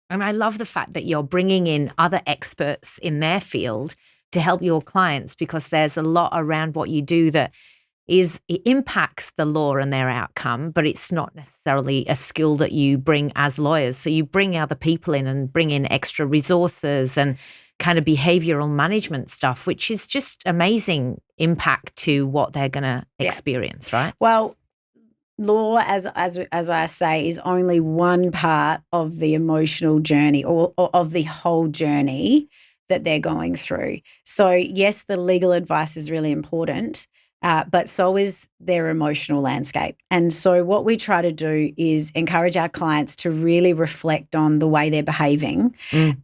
And I love the fact that you're bringing in other experts in their field to help your clients, because there's a lot around what you do that it impacts the law and their outcome, but it's not necessarily a skill that you bring as lawyers. So you bring other people in and bring in extra resources and kind of behavioral management stuff, which is just amazing impact to what they're going to experience, right? Well, law, as I say, is only one part of the emotional journey or of the whole journey that they're going through. So yes, the legal advice is really important, but so is their emotional landscape. And so what we try to do is encourage our clients to really reflect on the way they're behaving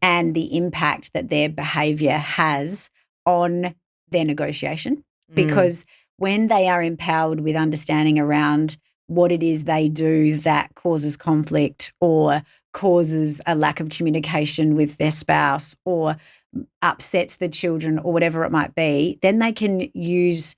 and the impact that their behaviour has on their negotiation. Because when they are empowered with understanding around what it is they do that causes conflict or causes a lack of communication with their spouse or upsets the children or whatever it might be, then they can use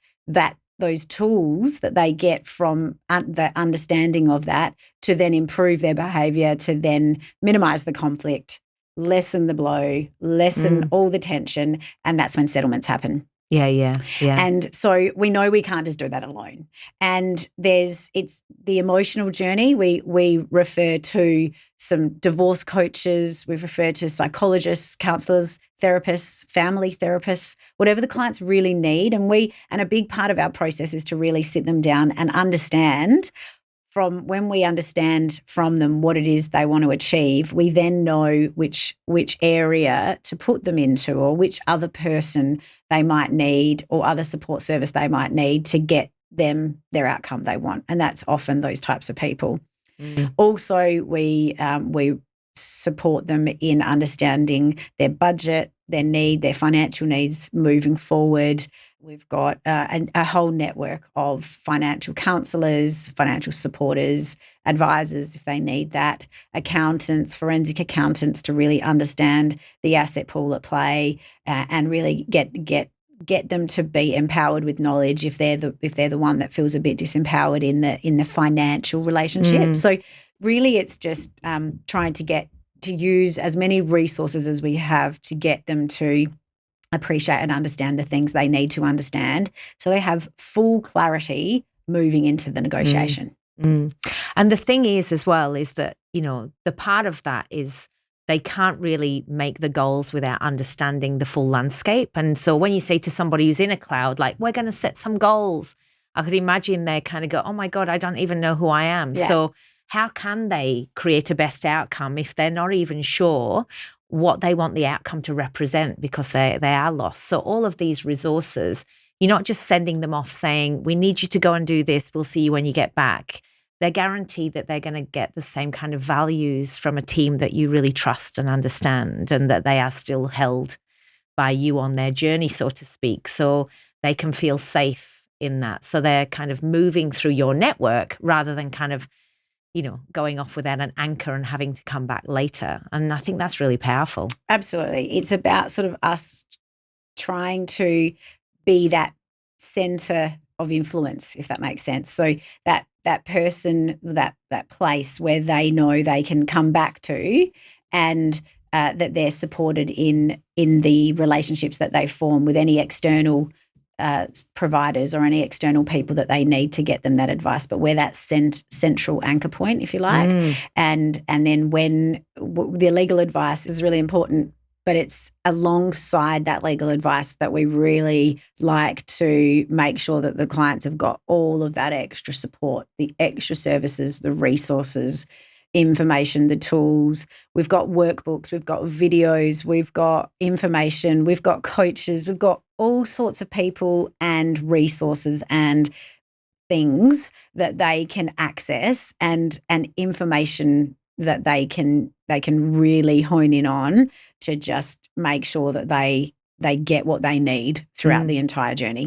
those tools that they get from the understanding of that to then improve their behaviour, to then minimise the conflict, lessen the blow, lessen all the tension, and that's when settlements happen. Yeah. And so we know we can't just do that alone. And it's the emotional journey. We refer to some divorce coaches, we refer to psychologists, counsellors, therapists, family therapists, whatever the clients really need. And a big part of our process is to really sit them down and understand. From when we understand from them what it is they want to achieve, we then know which area to put them into, or which other person they might need, or other support service they might need to get them their outcome they want. And that's often those types of people. Also, we support them in understanding their budget, their financial needs moving forward. We've got a whole network of financial counsellors, financial supporters, advisors if they need that, accountants, forensic accountants to really understand the asset pool at play and really get them to be empowered with knowledge if they're the one that feels a bit disempowered in the financial relationship. So really, it's just trying to use as many resources as we have to get them to appreciate and understand the things they need to understand, so they have full clarity moving into the negotiation. And the thing is as well is that, the part of that is they can't really make the goals without understanding the full landscape. And so when you say to somebody who's in a cloud, like, we're going to set some goals, I could imagine they kind of go, oh my God, I don't even know who I am. Yeah. So how can they create a best outcome if they're not even sure what they want the outcome to represent, because they are lost? So all of these resources, you're not just sending them off saying, we need you to go and do this, we'll see you when you get back. They're guaranteed that they're going to get the same kind of values from a team that you really trust and understand, and that they are still held by you on their journey, so to speak, so they can feel safe in that. So they're kind of moving through your network rather than kind of going off without an anchor and having to come back later. And I think that's really powerful. Absolutely. It's about sort of us trying to be that centre of influence, if that makes sense. So that person, that place where they know they can come back to, and that they're supported in the relationships that they form with any external providers or any external people that they need to get them that advice, but we're that central anchor point, if you like. And then when the legal advice is really important, but it's alongside that legal advice that we really like to make sure that the clients have got all of that extra support, the extra services, the resources, information, the tools. We've got workbooks, we've got videos, we've got information, we've got coaches, we've got all sorts of people and resources and things that they can access, and information that they can really hone in on to just make sure that they get what they need throughout the entire journey.